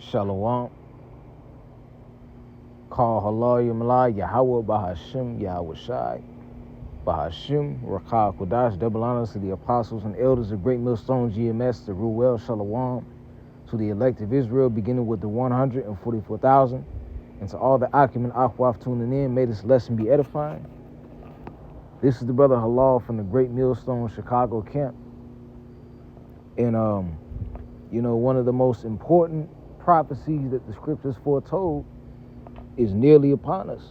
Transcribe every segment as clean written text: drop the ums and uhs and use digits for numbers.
Shalom. Call Halal Yamala Yahweh Bahashim Yahweh Shai. Bahashim Rakah Kodash. Double honors to the apostles and elders of Great Millstone GMS, the Ruel Shalom. To the elect of Israel, beginning with the 144,000. And to all the Akim and Akhwaf tuning in, may this lesson be edifying. This is the brother Halal from the Great Millstone Chicago camp. And, one of the most important prophecies that the scriptures foretold is nearly upon us.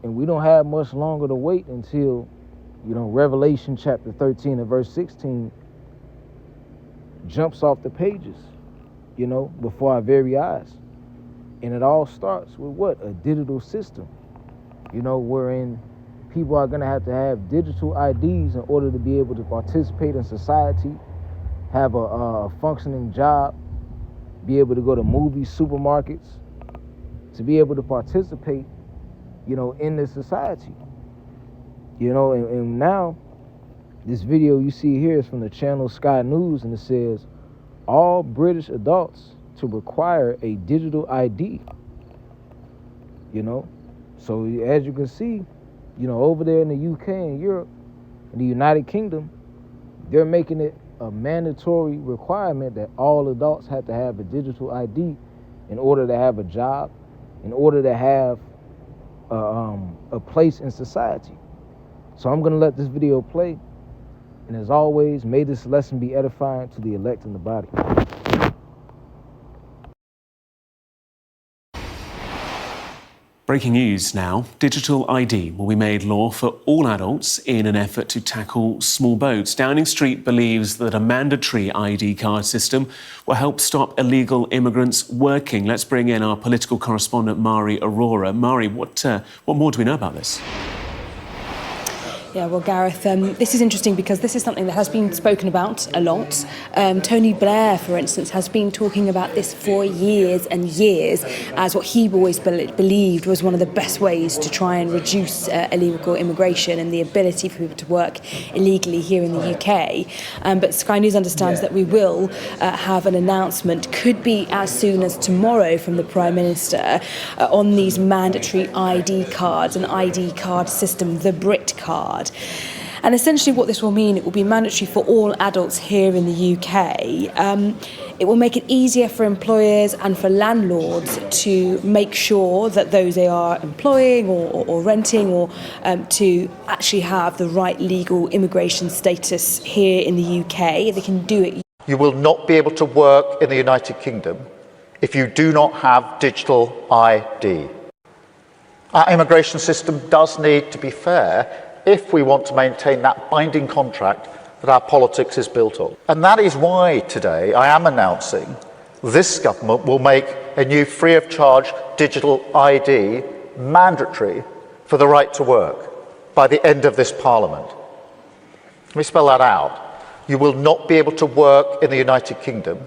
And we don't have much longer to wait until, Revelation chapter 13 and verse 16 jumps off the pages, before our very eyes. And it all starts with what? A digital system, wherein people are going to have digital IDs in order to be able to participate in society, have a functioning job, be able to go to movies, supermarkets, to be able to participate, in this society. And now this video you see here is from the channel Sky News, and it says all British adults to require a digital ID. So as you can see, over there in the UK and Europe, in the United Kingdom, they're making it a mandatory requirement that all adults have to have a digital ID in order to have a job, in order to have a place in society. So I'm going to let this video play. And as always, may this lesson be edifying to the elect in the body. Breaking news now. Digital ID will be made law for all adults in an effort to tackle small boats. Downing Street believes that a mandatory ID card system will help stop illegal immigrants working. Let's bring in our political correspondent, Mari Aurora. Mari, what more do we know about this? Yeah, well, Gareth, this is interesting because this is something that has been spoken about a lot. Tony Blair, for instance, has been talking about this for years and years as what he always believed was one of the best ways to try and reduce illegal immigration and the ability for people to work illegally here in the UK. But Sky News understands that we will have an announcement, could be as soon as tomorrow, from the Prime Minister on these mandatory ID cards, an ID card system, the Brit card. And essentially what this will mean, it will be mandatory for all adults here in the UK. It will make it easier for employers and for landlords to make sure that those they are employing or renting or to actually have the right legal immigration status here in the UK. They can do it. You will not be able to work in the United Kingdom if you do not have digital ID. Our immigration system does need to be fair if we want to maintain that binding contract that our politics is built on. And that is why today I am announcing this government will make a new free of charge digital ID mandatory for the right to work by the end of this Parliament. Let me spell that out. You will not be able to work in the United Kingdom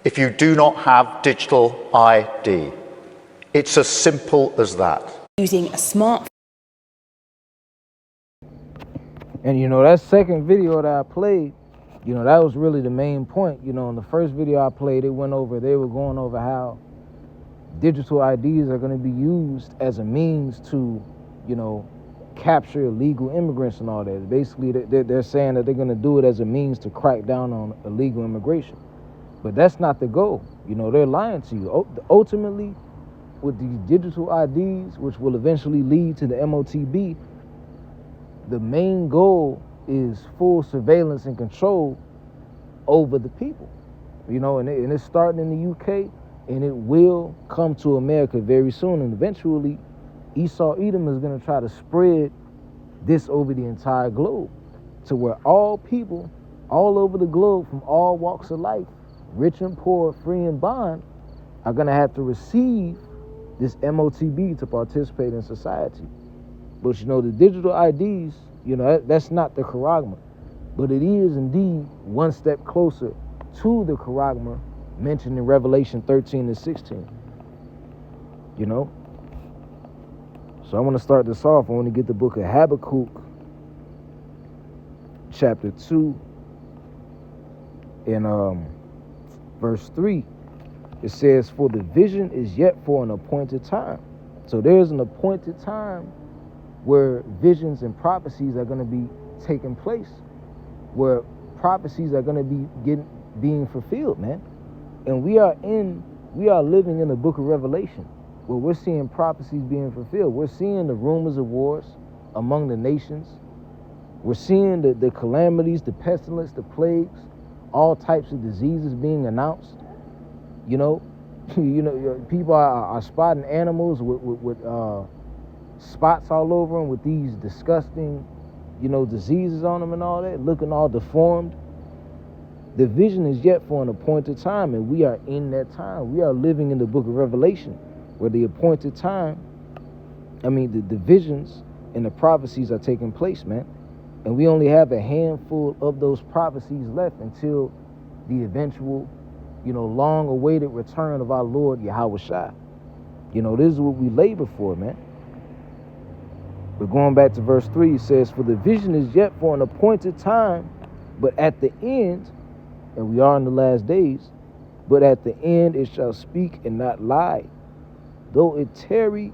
if you do not have digital ID. It's as simple as that. Using a smartphone. And that second video that I played, that was really the main point. In the first video I played, they were going over how digital IDs are going to be used as a means to, capture illegal immigrants and all that. Basically, they're saying that they're going to do it as a means to crack down on illegal immigration. But that's not the goal. They're lying to you. Ultimately, with these digital IDs, which will eventually lead to the MOTB, the main goal is full surveillance and control over the people, and it's starting in the UK, and it will come to America very soon. And eventually, Esau Edom is going to try to spread this over the entire globe to where all people all over the globe from all walks of life, rich and poor, free and bond, are going to have to receive this MOTB to participate in society. But the digital IDs, that's not the charagma, but it is indeed one step closer to the charagma mentioned in Revelation 13 and 16. So I want to start this off. I want to get the book of Habakkuk, chapter 2, and verse 3. It says, for the vision is yet for an appointed time. So there's an appointed time where visions and prophecies are going to be taking place, where prophecies are going to be being fulfilled, man. And we are living in the book of Revelation, where we're seeing prophecies being fulfilled. We're seeing the rumors of wars among the nations. We're seeing the calamities, the pestilence, the plagues, all types of diseases being announced. You know, people are spotting animals with spots all over them with these disgusting, diseases on them and all that, looking all deformed. The vision is yet for an appointed time, and we are in that time. We are living in the book of Revelation, where the appointed time, the visions and the prophecies are taking place, man. And we only have a handful of those prophecies left until the eventual, long-awaited return of our Lord, Yahweh Shai. This is what we labor for, man. But going back to verse 3, it says, for the vision is yet for an appointed time, but at the end, and we are in the last days, but at the end it shall speak and not lie. Though it tarry,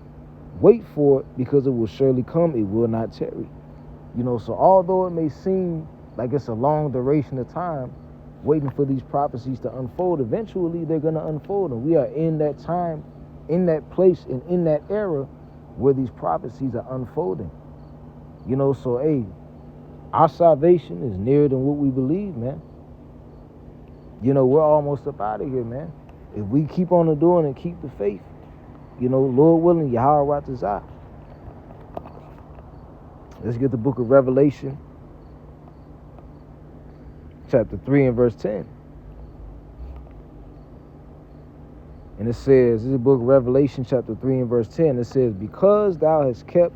wait for it, because it will surely come, it will not tarry. So although it may seem like it's a long duration of time waiting for these prophecies to unfold, eventually they're going to unfold. And we are in that time, in that place, and in that era where these prophecies are unfolding. So, hey, our salvation is nearer than what we believe, man. We're almost up out of here, man. If we keep on doing and keep the faith, Lord willing, Yahweh Ratazah. Let's get the book of Revelation, chapter 3 and verse 10. And it says, this is the book of Revelation, chapter 3 and verse 10. It says, because thou hast kept,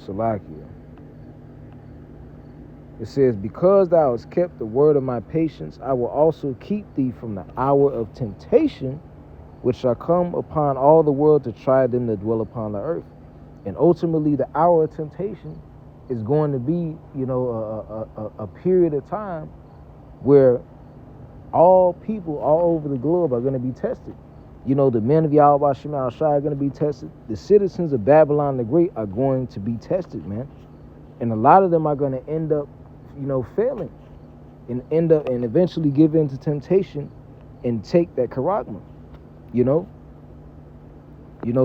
Salakia. It says, because thou hast kept the word of my patience, I will also keep thee from the hour of temptation, which shall come upon all the world to try them that dwell upon the earth. And ultimately, the hour of temptation is going to be, a period of time where all people all over the globe are going to be tested. The men of Yahweh Shema Shai are going to be tested. The citizens of Babylon the Great are going to be tested, man. And a lot of them are going to end up, failing and eventually give in to temptation and take that charagma,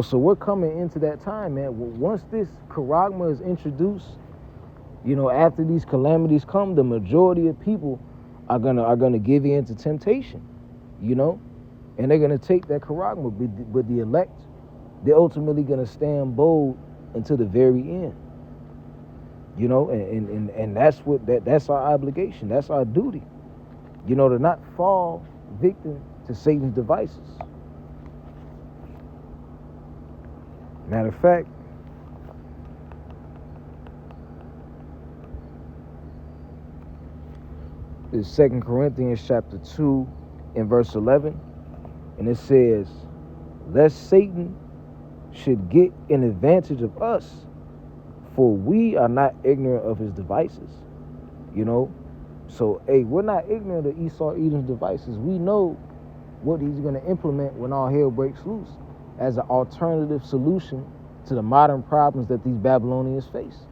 so we're coming into that time, man. Once this charagma is introduced, after these calamities come, the majority of people are gonna give in to temptation, and they're gonna take that charagma. But the elect, they're ultimately gonna stand bold until the very end, and that's our obligation, that's our duty, to not fall victim to Satan's devices. Matter of fact, is 2 Corinthians chapter 2 and verse 11. And it says, lest Satan should get an advantage of us, for we are not ignorant of his devices. So, hey, we're not ignorant of Esau Edom's devices. We know what he's going to implement when all hell breaks loose as an alternative solution to the modern problems that these Babylonians face.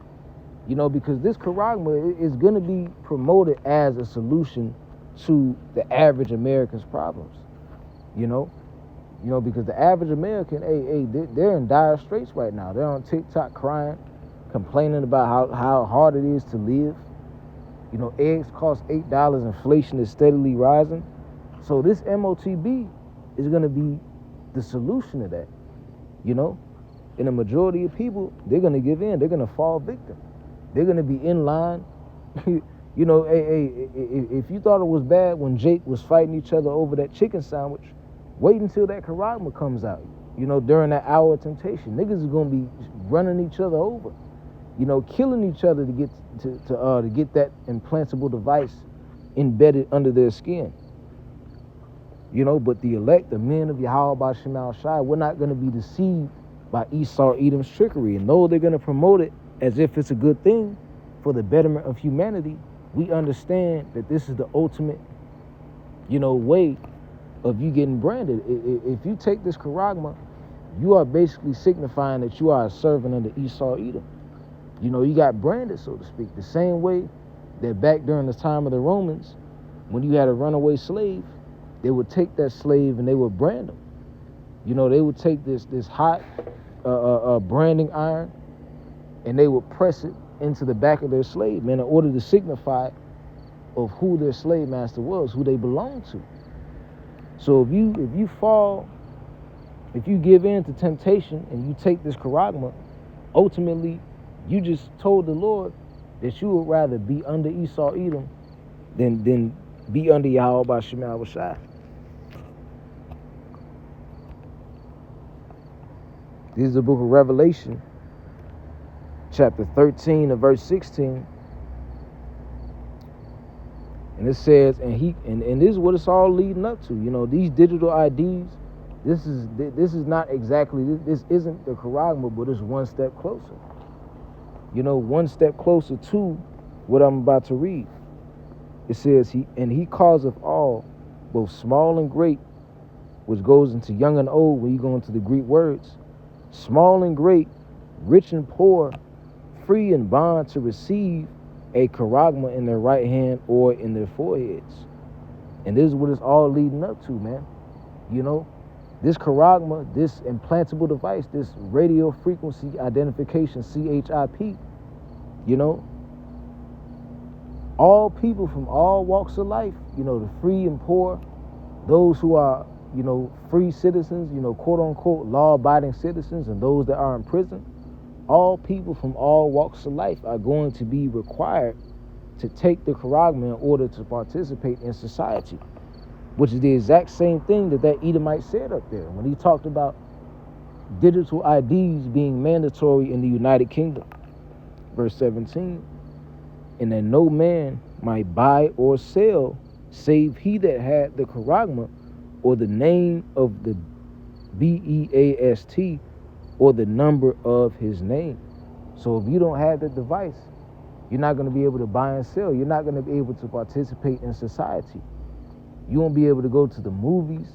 Because this charagma is going to be promoted as a solution to the average American's problems. Because the average American, they're in dire straits right now. They're on TikTok crying, complaining about how hard it is to live. Eggs cost $8. Inflation is steadily rising. So this MOTB is going to be the solution to that, And the majority of people, they're going to give in. They're going to fall victim. They're going to be in line. If you thought it was bad when Jake was fighting each other over that chicken sandwich, wait until that charagma comes out, during that hour of temptation. Niggas is going to be running each other over, killing each other to get to get that implantable device embedded under their skin. But the elect, the men of Yahweh Shema Shai, we're not going to be deceived by Esau Edom's trickery. And though they're going to promote it as if it's a good thing for the betterment of humanity, we understand that this is the ultimate, way of you getting branded. If you take this charagma, you are basically signifying that you are a servant under Esau Edom. You got branded, so to speak. The same way that back during the time of the Romans, when you had a runaway slave, they would take that slave and they would brand him. They would take this hot branding iron and they would press it into the back of their slave, man, in order to signify of who their slave master was, who they belonged to. So if you fall, if you give in to temptation and you take this charagma, ultimately you just told the Lord that you would rather be under Esau Edom than be under Yahweh B'Shem Yahushua. This is the book of Revelation, chapter 13 and verse 16. And it says, and this is what it's all leading up to. These digital IDs, this is not exactly, this isn't the charagma, but it's one step closer. One step closer to what I'm about to read. It says, he causeth all, both small and great, which goes into young and old when you go into the Greek words, small and great, rich and poor, free and bond, to receive a charagma in their right hand or in their foreheads. And this is what it's all leading up to, man. This charagma, this implantable device, this radio frequency identification, CHIP, all people from all walks of life, the free and poor, those who are, free citizens, quote unquote, law-abiding citizens, and those that are in prison, all people from all walks of life are going to be required to take the charagma in order to participate in society, which is the exact same thing that Edomite said up there when he talked about digital IDs being mandatory in the United Kingdom. Verse 17, and that no man might buy or sell save he that had the charagma or the name of the BEAST or the number of his name. So if you don't have that device, you're not going to be able to buy and sell. You're not going to be able to participate in society. You won't be able to go to the movies,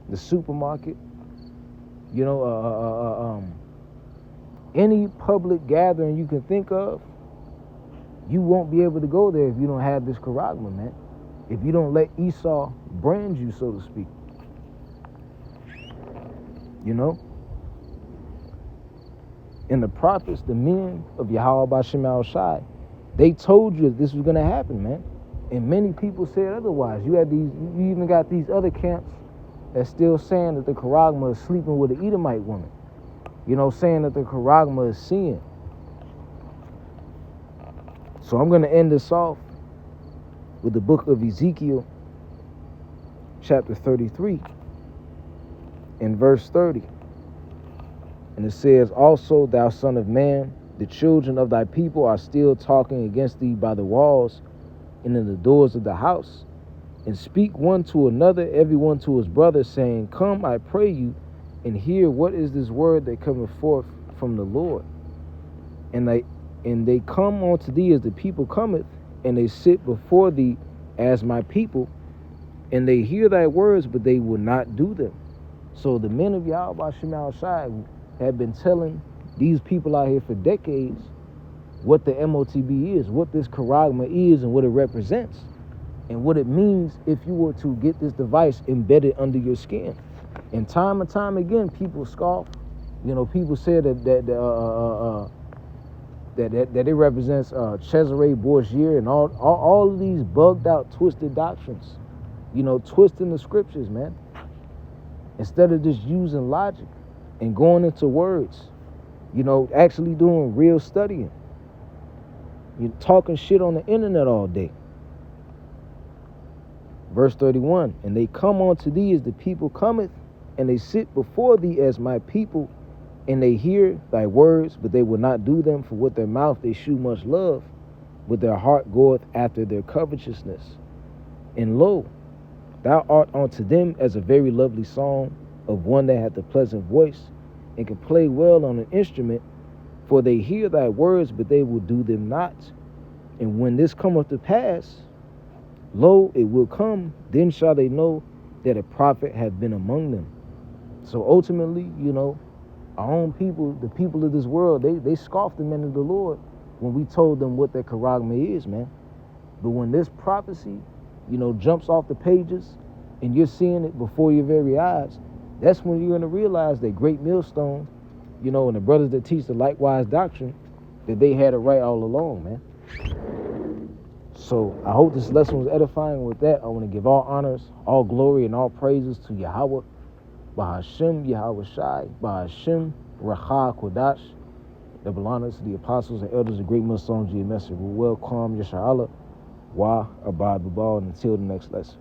the supermarket, any public gathering you can think of. You won't be able to go there if you don't have this charagma, man. If you don't let Esau brand you, so to speak. And the prophets, the men of Yahweh B'Shem Yahushua, they told you this was going to happen, man. And many people said otherwise. You even got these other camps that's still saying that the charagma is sleeping with an Edomite woman. Saying that the charagma is sin. So I'm going to end this off with the book of Ezekiel, chapter 33, and verse 30. And it says, also, thou son of man, the children of thy people are still talking against thee by the walls and in the doors of the house, and speak one to another, every one to his brother, saying, come, I pray you, and hear what is this word that cometh forth from the Lord. And they come unto thee as the people cometh, and they sit before thee as my people, and they hear thy words, but they will not do them. So the men of Yahweh B'Shem Yahushua have been telling these people out here for decades what the MOTB is, what this charagma is, and what it represents, and what it means if you were to get this device embedded under your skin. And time again, people scoff. People say that it represents Cesare Borgia and all of these bugged out, twisted doctrines. Twisting the scriptures, man. Instead of just using logic and going into words, actually doing real studying. You're talking shit on the internet all day. Verse 31, and they come unto thee as the people cometh, and they sit before thee as my people, and they hear thy words, but they will not do them, for with their mouth they shew much love, but their heart goeth after their covetousness. And lo, thou art unto them as a very lovely song of one that hath a pleasant voice, and can play well on an instrument, for they hear thy words, but they will do them not. And when this cometh to pass, Lo, it will come, then shall they know that a prophet hath been among them. So ultimately, you know, our own people, the people of this world, they scoffed the men of the Lord when we told them what that charagma is, man. But when this prophecy, you know, jumps off the pages and you're seeing it before your very eyes, that's when you're going to realize that great millstone, you know, and the brothers that teach the likewise doctrine, that they had it right all along, man. So I hope this lesson was edifying. With that, I want to give all honors, all glory, and all praises to Yahweh, Bahashem Yahweh Shai, Bahashem Racha Kodash. Double honors to the apostles and elders of Great Millstone GMS. We welcome Yeshua Allah, Wa Abad Babal, and until the next lesson.